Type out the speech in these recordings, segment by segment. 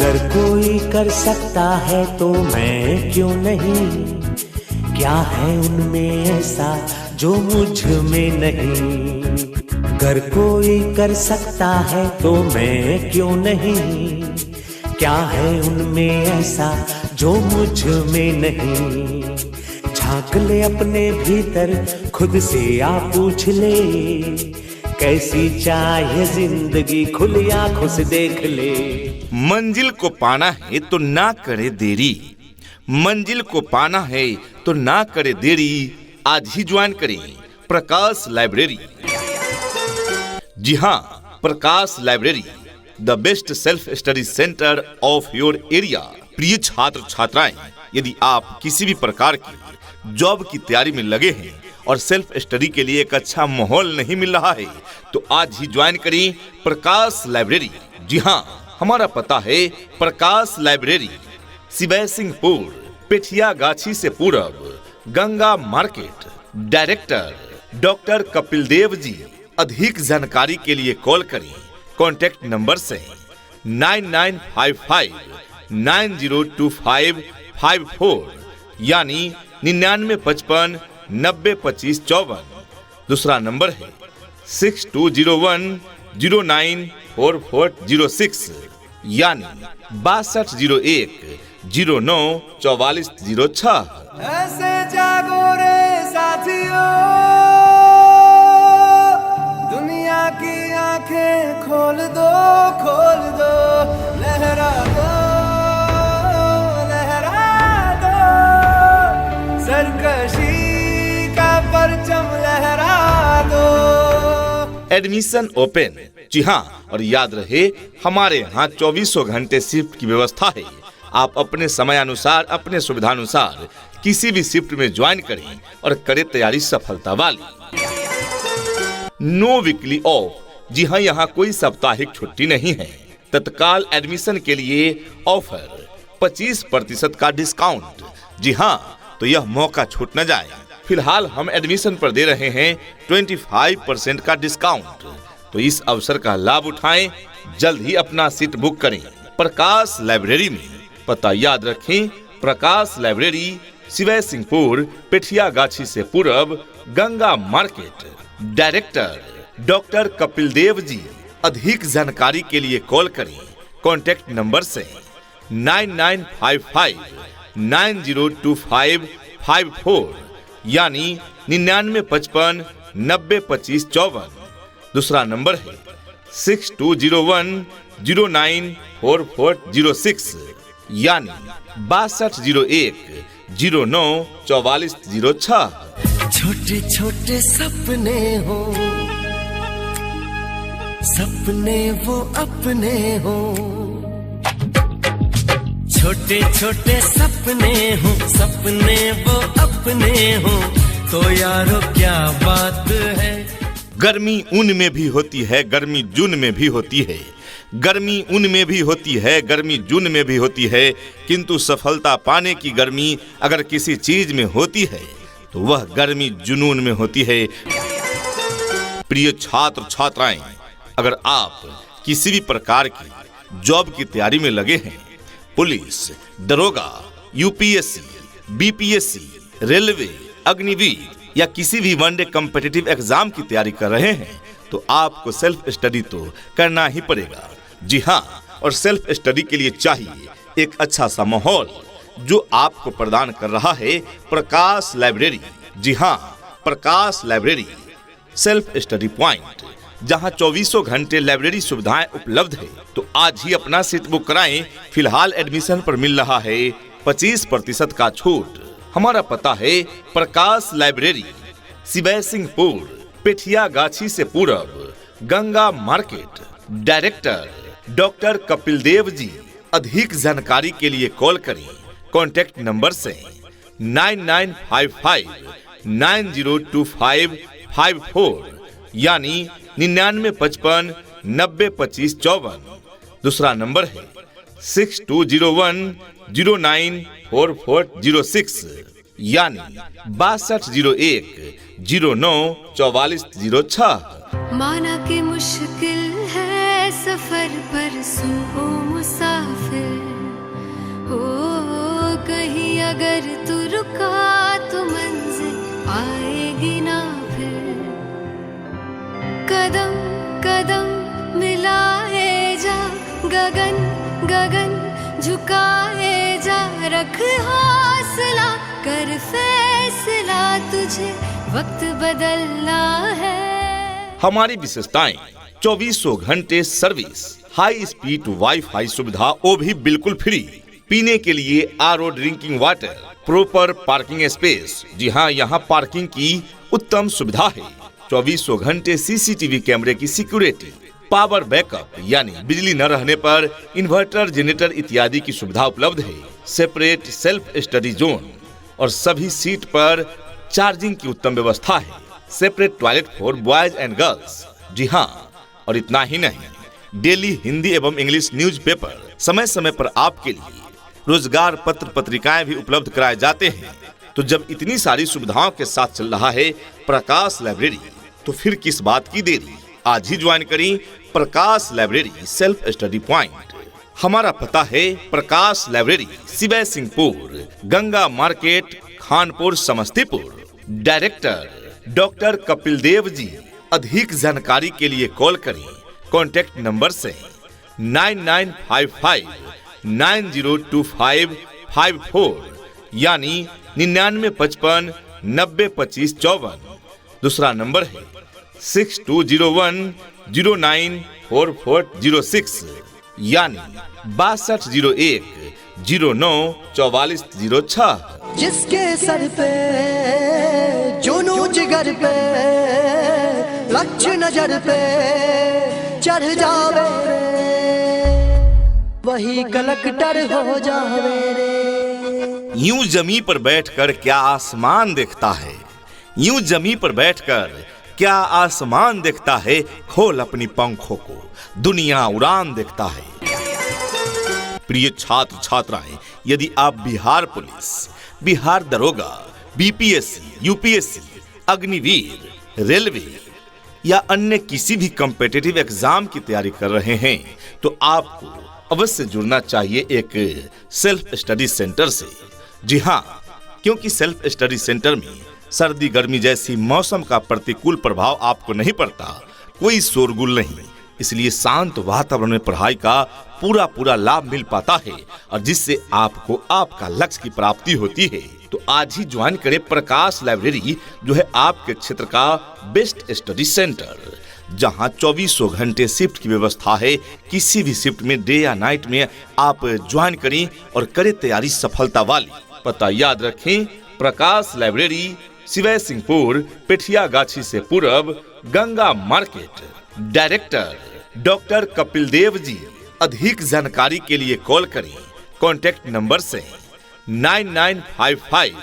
अगर कोई कर सकता है तो मैं क्यों नहीं, क्या है उनमें ऐसा जो मुझ में नहीं। अगर कोई कर सकता है तो मैं क्यों नहीं, क्या है उनमें ऐसा जो मुझ में नहीं। झांक ले अपने भीतर, खुद से आ पूछ ले, कैसी चाहे जिंदगी, खुली आंखों से देख ले। मंजिल को पाना है तो ना करे देरी, मंजिल को पाना है तो ना करे देरी। आज ही ज्वाइन करें प्रकाश लाइब्रेरी। जी हाँ, Prakash library, the best self study centre of your area. प्रिय छात्र छात्राएं, यदि आप किसी भी प्रकार की जॉब की तैयारी में लगे हैं और सेल्फ स्टडी के लिए एक अच्छा माहौल नहीं मिल रहा है, तो आज ही ज्वाइन करें प्रकाश लाइब्रेरी। जी हाँ, हमारा पता है प्रकाश लाइब्रेरी, शिवय सिंहपुर, पेठिया गाछी से पूरब, Ganga market. Director doctor Kapil Dev ji. अधिक जानकारी के लिए कॉल करें। कॉन्टैक्ट नंबर से 9955 902554 यानी 9955 902554। दूसरा नंबर है 6201 094406 यानी 6201 094406। ऐसे जागो रे साथियों, दुनिया की आंखें खोल दो, खोल दो, लहरा दो, लहरा दो, सरकशी का परचम लहरा दो। Admission open. जी हाँ, और याद रहे हमारे यहाँ 24 घंटे शिफ्ट की व्यवस्था है। आप अपने समय अनुसार, अपने सुविधानुसार किसी भी शिफ्ट में ज्वाइन करें और करें तैयारी सफलता वाली। No weekly off. जी हाँ, यहाँ कोई साप्ताहिक छुट्टी नहीं है। तत्काल एडमिशन के लिए ऑफर 25% का डिस्काउंट। जी हाँ, तो यह मौका छूट न जाए। फिलहाल हम एडमिशन पर दे रहे हैं 25% का डिस्काउंट, तो इस अवसर का लाभ उठाएं। जल्द ही अपना सीट बुक करें प्रकाश लाइब्रेरी में। पता याद रखें, प्रकाश लाइब्रेरी, शिवय सिंहपुर, पेठिया गाछी से पूरब, Ganga market. Director doctor Kapil Dev ji. अधिक जानकारी के लिए कॉल करें। कॉन्टैक्ट नंबर से 9955 902554 यानी 9955 902554। दूसरा नंबर है 6201 094406 यानी 6201 094406। छोटे छोटे सपने हो, सपने वो अपने हो, छोटे छोटे सपने हो, सपने वो अपने हो, तो यारो क्या बात है। गर्मी ऊन में भी होती है, गर्मी जून में भी होती है। गर्मी ऊन में भी होती है, गर्मी जून में भी होती है, किंतु सफलता पाने की गर्मी अगर किसी चीज में होती है तो वह गर्मी जुनून में होती है। प्रिय छात्र छात्राएं, अगर आप किसी भी प्रकार की जॉब की तैयारी में लगे हैं, पुलिस, दरोगा, यूपीएससी, बीपीएससी, रेलवे, अग्निवीर या किसी भी वनडे कॉम्पिटिटिव एग्जाम की तैयारी कर रहे हैं, तो आपको सेल्फ स्टडी तो करना ही पड़ेगा। जी हाँ, और सेल्फ स्टडी के लिए चाहिए एक अच्छा सा माहौल, जो आपको प्रदान कर रहा है प्रकाश लाइब्रेरी। जी हाँ, Prakash library, self study point, जहां 24 घंटे लाइब्रेरी सुविधाएं उपलब्ध है। तो आज ही अपना सीट बुक कराएं। फिलहाल एडमिशन पर मिल रहा है 25% का छूट। हमारा पता है प्रकाश लाइब्रेरी, शिवय सिंहपुर, पेठिया गाछी से पूरब, Ganga market. Director doctor Kapil Dev ji. अधिक जानकारी के लिए कॉल करें। कॉन्टैक्ट नंबर से 9955 902554 यानी 9955 902554। दूसरा नंबर है 6201 094406 यानी 6201 094406। माना कि मुश्किल है सफर पर सुनो मुसाफिर, अगर तू रुका तो मंजिल आएगी ना फिर। कदम कदम मिलाए जा, गगन गगन झुकाए जा, रख हौसला कर फैसला, तुझे वक्त बदलना है। हमारी विशेषताएं: 2400 घंटे सर्विस, हाई स्पीड वाईफाई सुविधा, वो भी बिल्कुल फ्री, पीने के लिए RO drinking water, proper parking space. जी हाँ, यहाँ पार्किंग की उत्तम सुविधा है। 2400 घंटे सीसीटीवी कैमरे की सिक्योरिटी, पावर बैकअप यानी बिजली न रहने पर इन्वर्टर, जनरेटर इत्यादि की सुविधा उपलब्ध है। सेपरेट सेल्फ स्टडी जोन और सभी सीट पर चार्जिंग की उत्तम व्यवस्था है। Separate toilet for boys and girls. जी हाँ, और इतना ही नहीं, डेली हिंदी एवं इंग्लिश न्यूज़पेपर समय समय पर आपके लिए, रोजगार पत्र पत्रिकाएं भी उपलब्ध कराए जाते हैं। तो जब इतनी सारी सुविधाओं के साथ चल रहा है प्रकाश लाइब्रेरी, तो फिर किस बात की देरी, आज ही ज्वाइन करें Prakash library self study point. हमारा पता है Prakash library, Shivay Singhpur, Ganga market, Khanpur, Samastipur. Director doctor Kapil Dev ji. अधिक जानकारी के लिए कॉल करें, कॉन्टैक्ट नंबर से 9955 902554 यानी 9955 902554। दूसरा नंबर है 6201 094406 यानी 6201 094406। जिसके सर पे जुनू जिगर पे लक्ष्य नजर पे चढ़ जावे रे, वही कलेक्टर हो जावे रे। यूं जमी पर बैठकर क्या आसमान देखता है, यूं जमी पर बैठकर क्या आसमान देखता है, खोल अपनी पंखों को, दुनिया उड़ान देखता है। प्रिय छात्र छात्राएं, यदि आप बिहार पुलिस, बिहार दरोगा, बीपीएससी, यूपीएससी, अग्निवीर, रेलवे या अन्य किसी भी कॉम्पिटिटिव एग्जाम की तैयारी कर रहे हैं, तो आपको अवश्य जुड़ना चाहिए एक सेल्फ स्टडी सेंटर से। जी हाँ, क्योंकि सेल्फ स्टडी सेंटर में सर्दी गर्मी जैसी मौसम का प्रतिकूल प्रभाव आपको नहीं पड़ता, कोई शोरगुल नहीं, इसलिए शांत वातावरण में पढ़ाई का पूरा लाभ मिल पाता है और जिससे आपको आपका लक्ष्य की प्राप्ति होती है। तो आज ही ज्वाइन करें प्रकाश लाइब्रेरी, जो है आपके क्षेत्र का बेस्ट स्टडी सेंटर, जहां 2400 घंटे शिफ्ट की व्यवस्था है। किसी भी शिफ्ट में, डे या नाइट में आप ज्वाइन करें और करें तैयारी सफलता वाली। पता याद रखें, प्रकाश लाइब्रेरी, शिवय सिंहपुर, पेठिया गाछी से पूर्व, Ganga market. Director doctor Kapil Dev ji. अधिक जानकारी के लिए कॉल करें, कॉन्टैक्ट नंबर से 9955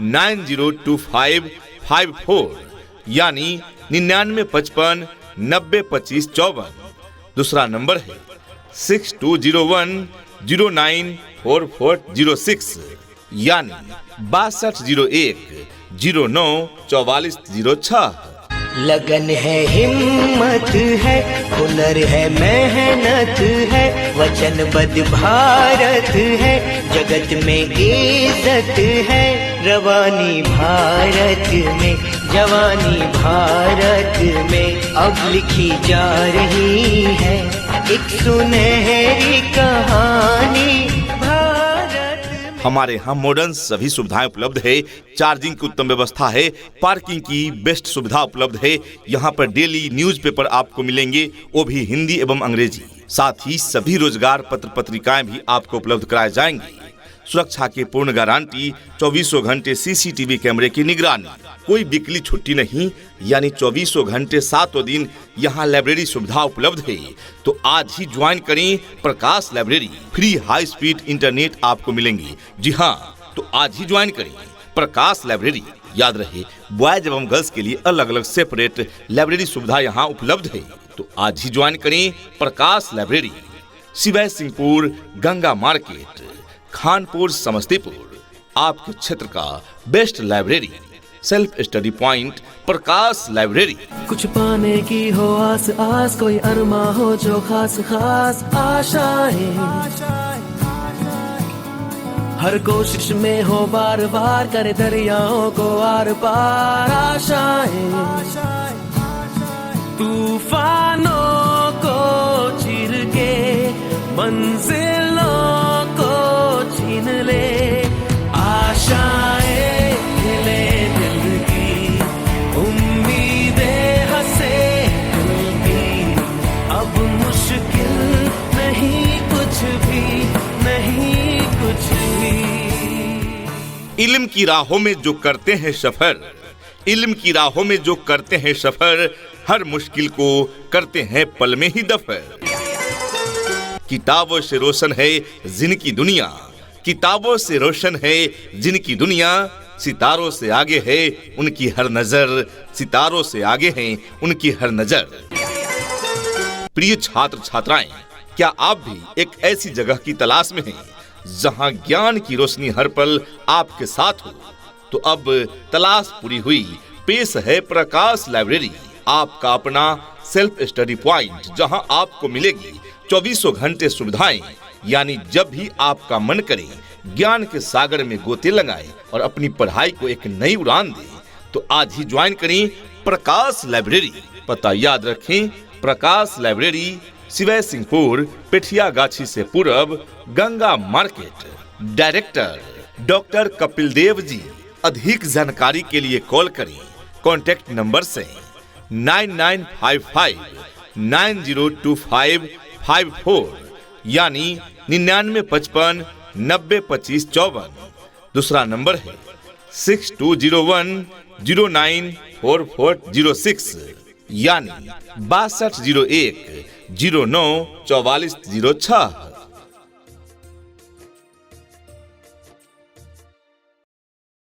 902554 यानी 9955 902554। दूसरा नंबर है 6201 094406 यानी 6201 094406। लगन है, हिम्मत है, हुनर है, मेहनत है, वचनबद्ध भारत है, जगत में इज्जत है, रवानी भारत में, जवानी भारत में अब लिखी जा रही है एक सुनहरी कहानी। हमारे यहाँ मॉडर्न सभी सुविधाएं उपलब्ध है, चार्जिंग की उत्तम व्यवस्था है, पार्किंग की बेस्ट सुविधा उपलब्ध है। यहाँ पर डेली न्यूज़पेपर आपको मिलेंगे, वो भी हिंदी एवं अंग्रेजी। साथ ही सभी रोजगार पत्र पत्रिकाएं भी आपको उपलब्ध कराए जाएंगे। सुरक्षा की पूर्ण गारंटी, 2400 घंटे सीसीटीवी कैमरे की निगरानी, कोई बिकली छुट्टी नहीं, यानी 2400 घंटे 7 दिन यहाँ लाइब्रेरी सुविधा उपलब्ध है। तो आज ही ज्वाइन करें Prakash library, free high speed internet आपको मिलेंगी। जी हाँ, तो आज ही ज्वाइन करें प्रकाश लाइब्रेरी। याद रहे, बॉयज एवं गर्ल्स के लिए अलग अलग सेपरेट लाइब्रेरी सुविधा यहाँ उपलब्ध है। तो आज ही ज्वाइन करें प्रकाश लाइब्रेरी, शिवय सिंहपुर, गंगा मार्केट, खानपुर, समस्तीपुर। आपके क्षेत्र का best library, self study point Prakash library. कुछ पाने की हो आस आस, कोई अरमा हो जो खास खास आशाएं, हर कोशिश में हो बार बार करे दरियाओं को आर पार आशाएं तूफानों को चीर के मंजिलों को छीन ले आशाएं हिले दिल की उम्मीदें हंसे दिल की अब मुश्किल नहीं कुछ भी नहीं कुछ भी। इल्म की राहों में जो करते हैं सफर, इल्म की राहों में जो करते हैं सफर, हर मुश्किल को करते हैं पल में ही दफर। किताबों से रोशन है जिनकी दुनिया, किताबों से रोशन है जिनकी दुनिया, सितारों से आगे है उनकी हर नजर, सितारों से आगे है उनकी हर नजर। प्रिय छात्र छात्राएं, क्या आप भी एक ऐसी जगह की तलाश में हैं जहां ज्ञान की रोशनी हर पल आपके साथ हो? तो अब तलाश पूरी हुई। पेश है प्रकाश लाइब्रेरी, आपका अपना सेल्फ स्टडी पॉइंट, जहां आपको मिलेगी 24 घंटे सुविधाएं। यानी जब भी आपका मन करे ज्ञान के सागर में गोते लगाएं और अपनी पढ़ाई को एक नई उड़ान दें, तो आज ही ज्वाइन करें प्रकाश लाइब्रेरी। पता याद रखें, प्रकाश लाइब्रेरी, शिवय सिंहपुर, पेठिया गाछी से पूर्व, Ganga market. Director doctor Kapil Dev ji. अधिक जानकारी के लिए कॉल करें। कॉन्टैक्ट नंबर से 9955 902554 यानी 9955 9025 54। दूसरा नंबर है 6201 094406 यानी 6201 09 4406।